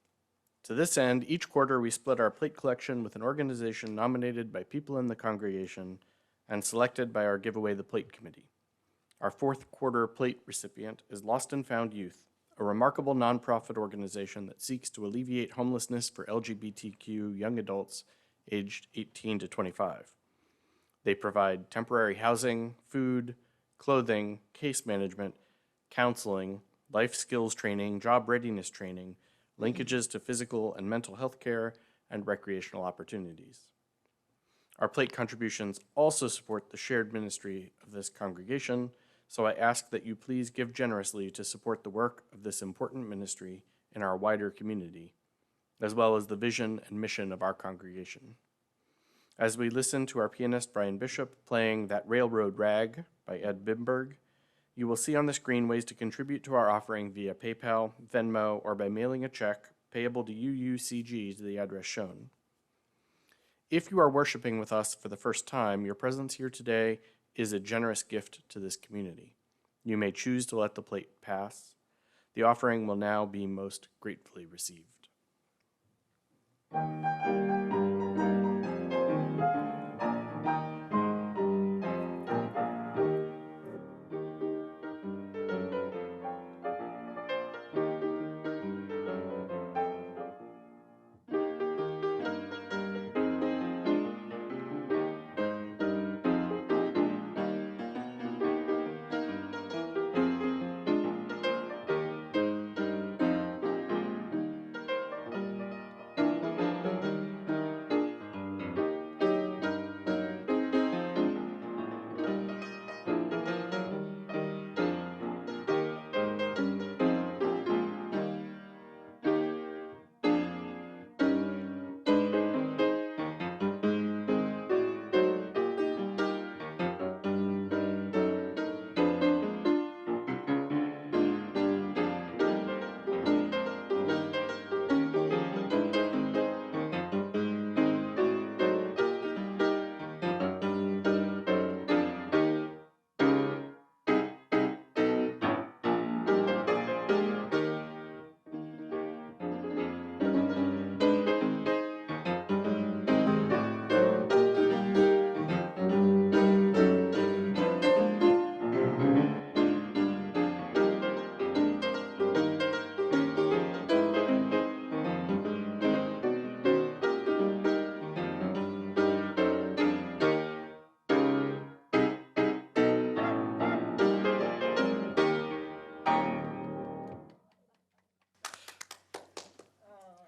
Speaker 3: To this end, each quarter we split our plate collection with an organization nominated by people in the congregation and selected by our Give Away the Plate committee. Our fourth quarter plate recipient is Lost and Found Youth, a remarkable nonprofit organization that seeks to alleviate homelessness for LGBTQ young adults aged 18 to 25. They provide temporary housing, food, clothing, case management, counseling, life skills training, job readiness training, linkages to physical and mental health care, and recreational opportunities. Our plate contributions also support the shared ministry of this congregation, so I ask that you please give generously to support the work of this important ministry in our wider community, as well as the vision and mission of our congregation. As we listen to our pianist Brian Bishop playing That Railroad Rag by Ed Bimberg, you will see on the screen ways to contribute to our offering via PayPal, Venmo, or by mailing a check payable to UUCG to the address shown. If you are worshiping with us for the first time, your presence here today is a generous gift to this community. You may choose to let the plate pass. The offering will now be most gratefully received.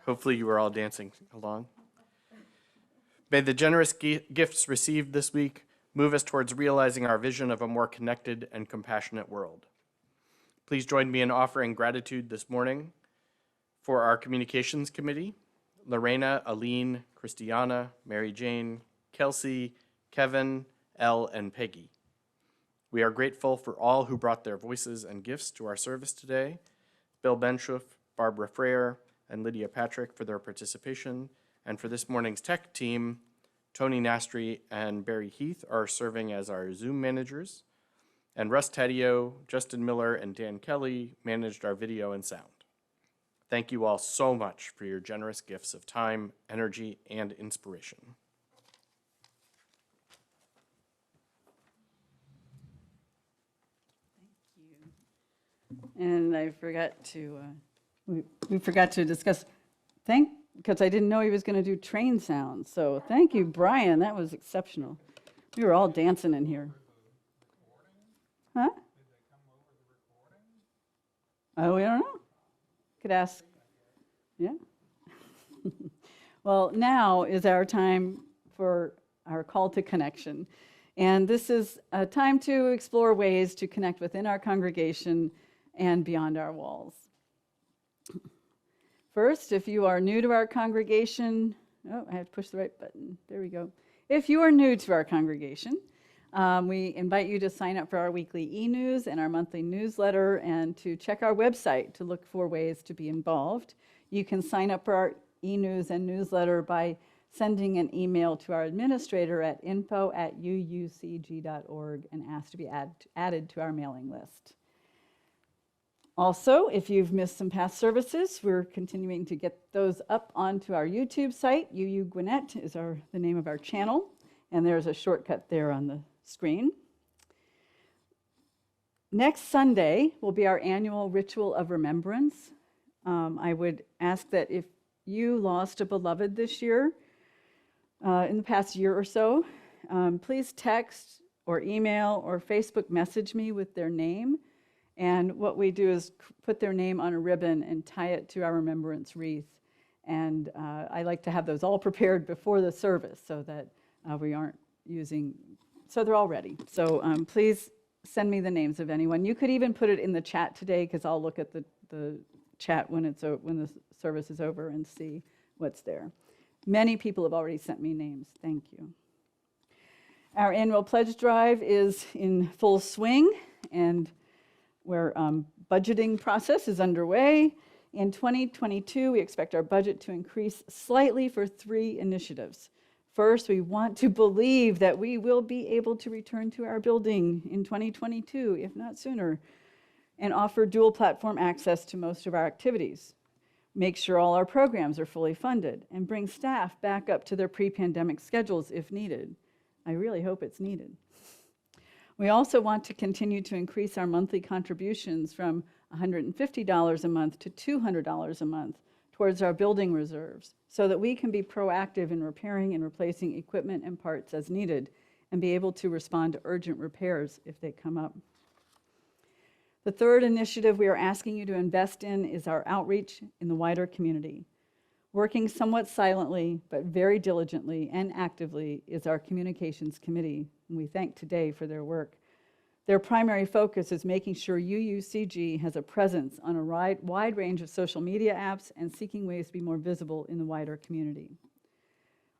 Speaker 3: Hopefully you were all dancing along. May the generous gifts received this week move us towards realizing our vision of a more connected and compassionate world. Please join me in offering gratitude this morning for our communications committee, Lorena, Aline, Christiana, Mary Jane, Kelsey, Kevin, Elle, and Peggy. We are grateful for all who brought their voices and gifts to our service today. Bill Benschuff, Barbara Frere, and Lydia Patrick for their participation. And for this morning's tech team, Tony Nastri and Barry Heath are serving as our Zoom managers. And Russ Taddeo, Justin Miller, and Dan Kelly managed our video and sound. Thank you all so much for your generous gifts of time, energy, and inspiration.
Speaker 1: And I forgot to, we forgot to discuss, because I didn't know he was going to do train sounds. So thank you, Brian. That was exceptional. We were all dancing in here. Huh? Oh, we don't know. Could ask. Yeah. Well, now is our time for our call to connection. And this is a time to explore ways to connect within our congregation and beyond our walls. First, if you are new to our congregation, oh, I have to push the right button. There we go. If you are new to our congregation, we invite you to sign up for our weekly e-news and our monthly newsletter and to check our website to look for ways to be involved. You can sign up for our e-news and newsletter by sending an email to our administrator at info@uucg.org and ask to be added to our mailing list. Also, if you've missed some past services, we're continuing to get those up onto our YouTube site. UU Gwinnett is the name of our channel, and there's a shortcut there on the screen. Next Sunday will be our annual Ritual of Remembrance. I would ask that if you lost a beloved this year, in the past year or so, please text or email or Facebook message me with their name. And what we do is put their name on a ribbon and tie it to our remembrance wreath. And I like to have those all prepared before the service so that we aren't using, so they're all ready. So please send me the names of anyone. You could even put it in the chat today because I'll look at the chat when the service is over and see what's there. Many people have already sent me names. Thank you. Our annual pledge drive is in full swing, and where budgeting process is underway. In 2022, we expect our budget to increase slightly for 3 initiatives. First, we want to believe that we will be able to return to our building in 2022, if not sooner, and offer dual platform access to most of our activities. Make sure all our programs are fully funded, and bring staff back up to their pre-pandemic schedules if needed. I really hope it's needed. We also want to continue to increase our monthly contributions from $150 a month to $200 a month towards our building reserves so that we can be proactive in repairing and replacing equipment and parts as needed and be able to respond to urgent repairs if they come up. The third initiative we are asking you to invest in is our outreach in the wider community. Working somewhat silently, but very diligently and actively is our communications committee, and we thank today for their work. Their primary focus is making sure UUCG has a presence on a wide range of social media apps and seeking ways to be more visible in the wider community.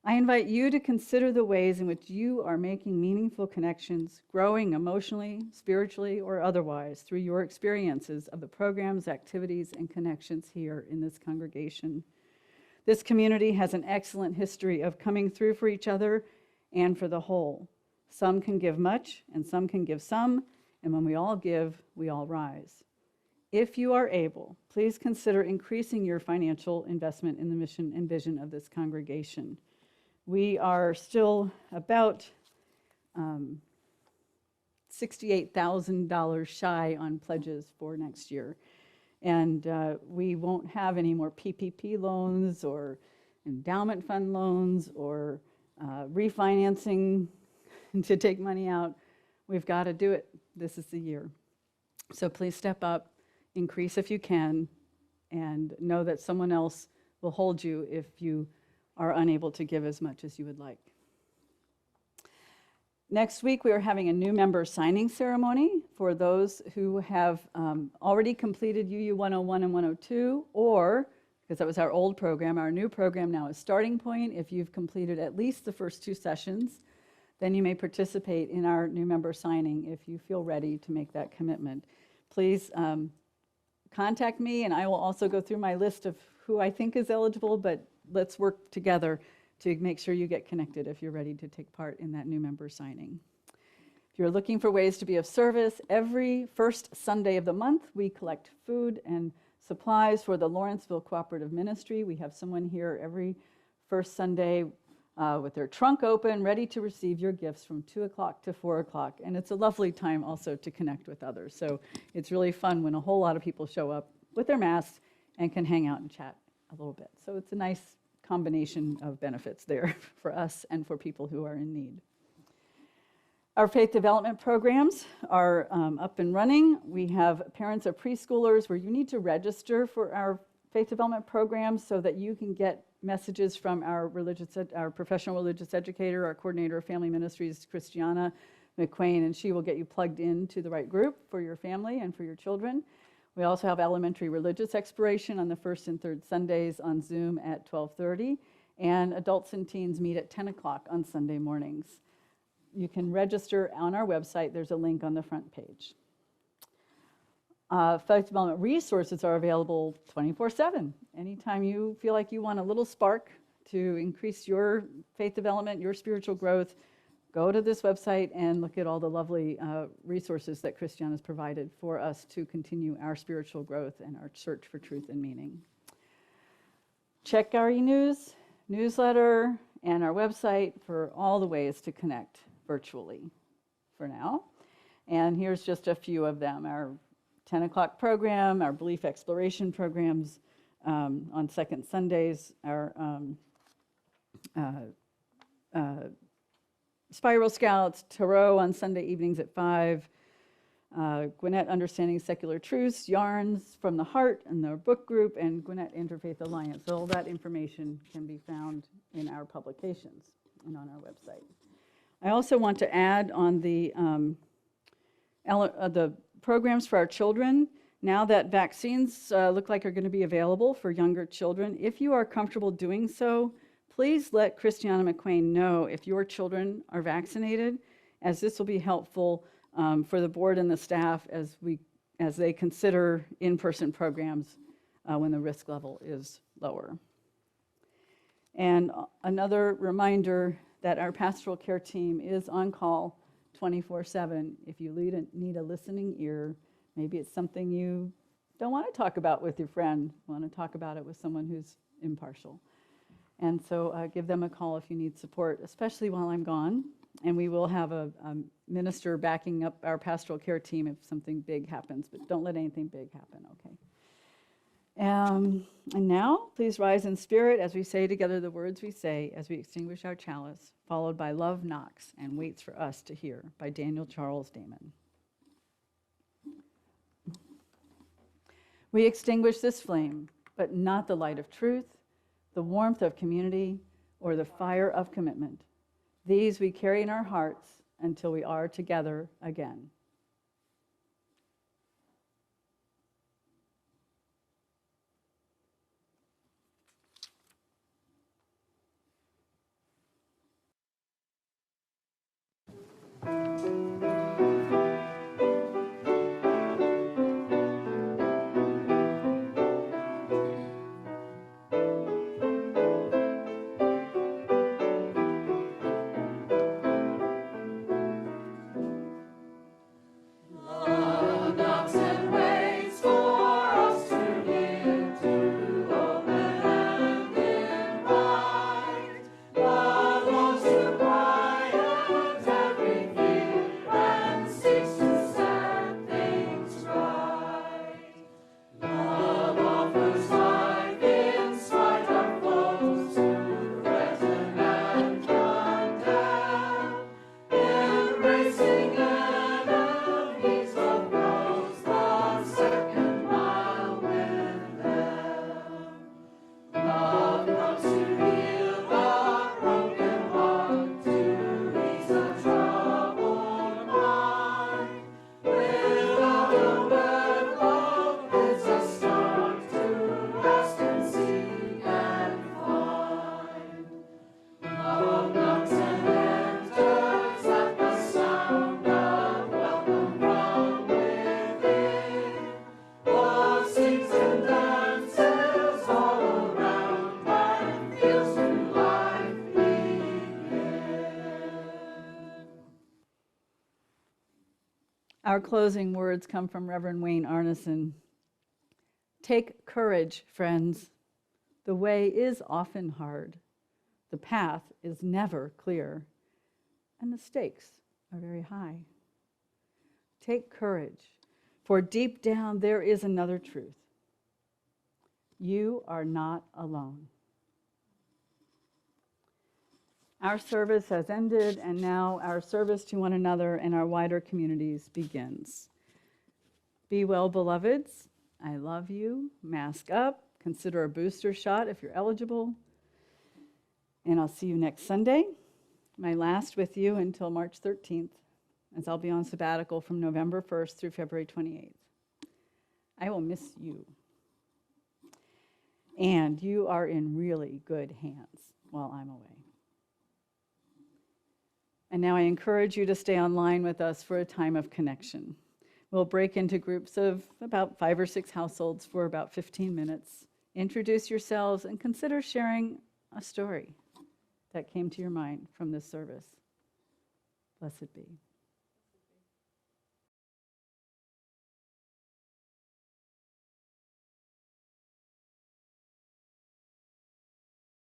Speaker 1: I invite you to consider the ways in which you are making meaningful connections, growing emotionally, spiritually, or otherwise through your experiences of the programs, activities, and connections here in this congregation. This community has an excellent history of coming through for each other and for the whole. Some can give much, and some can give some, and when we all give, we all rise. If you are able, please consider increasing your financial investment in the mission and vision of this congregation. We are still about $68,000 shy on pledges for next year. And we won't have any more PPP loans or endowment fund loans or refinancing to take money out. We've got to do it. This is the year. So please step up, increase if you can, and know that someone else will hold you if you are unable to give as much as you would like. Next week, we are having a new member signing ceremony for those who have already completed UU 101 and 102, or, because that was our old program, our new program now is Starting Point. If you've completed at least the first 2 sessions, then you may participate in our new member signing if you feel ready to make that commitment. Please contact me, and I will also go through my list of who I think is eligible, but let's work together to make sure you get connected if you're ready to take part in that new member signing. If you're looking for ways to be of service, every first Sunday of the month, we collect food and supplies for the Lawrenceville Cooperative Ministry. We have someone here every first Sunday with their trunk open, ready to receive your gifts from 2 o'clock to 4 o'clock. And it's a lovely time also to connect with others. So it's really fun when a whole lot of people show up with their masks and can hang out and chat a little bit. So it's a nice combination of benefits there for us and for people who are in need. Our faith development programs are up and running. We have parents of preschoolers where you need to register for our faith development programs so that you can get messages from our professional religious educator, our coordinator of family ministries, Christiana McQuain, and she will get you plugged into the right group for your family and for your children. We also have elementary religious exploration on the first and third Sundays on Zoom at 12:30, and adults and teens meet at 10 o'clock on Sunday mornings. You can register on our website. There's a link on the front page. Faith development resources are available 24/7. Anytime you feel like you want a little spark to increase your faith development, your spiritual growth, go to this website and look at all the lovely resources that Christian has provided for us to continue our spiritual growth and our search for truth and meaning. Check our e-news, newsletter, and our website for all the ways to connect virtually for now. And here's just a few of them. Our 10 o'clock program, our belief exploration programs on second Sundays, our Spiral Scouts, Tarot on Sunday evenings at 5, Gwinnett Understanding Secular Truths, Yarns from the Heart, and their book group, and Gwinnett Interfaith Alliance. All that information can be found in our publications and on our website. I also want to add on the programs for our children. Now that vaccines look like are going to be available for younger children, if you are comfortable doing so, please let Christiana McQuain know if your children are vaccinated, as this will be helpful for the board and the staff as they consider in-person programs when the risk level is lower. And another reminder that our pastoral care team is on call 24/7. If you need a listening ear, maybe it's something you don't want to talk about with your friend, you want to talk about it with someone who's impartial. And so give them a call if you need support, especially while I'm gone. And we will have a minister backing up our pastoral care team if something big happens, but don't let anything big happen, okay? And now, please rise in spirit as we say together the words we say as we extinguish our chalice, followed by Love Knocks and Waits for Us to Hear by Daniel Charles Damon. We extinguish this flame, but not the light of truth, the warmth of community, or the fire of commitment. These we carry in our hearts until we are together again. Our closing words come from Reverend Wayne Arneson. Take courage, friends. The way is often hard. The path is never clear, and the stakes are very high. Take courage, for deep down there is another truth. You are not alone. Our service has ended, and now our service to one another and our wider communities begins. Be well, beloveds. I love you. Mask up. Consider a booster shot if you're eligible. And I'll see you next Sunday, my last with you until March 13th, as I'll be on sabbatical from November 1st through February 28th. I will miss you. And you are in really good hands while I'm away. And now I encourage you to stay online with us for a time of connection. We'll break into groups of about 5 or 6 households for about 15 minutes. Introduce yourselves and consider sharing a story that came to your mind from this service. Blessed be.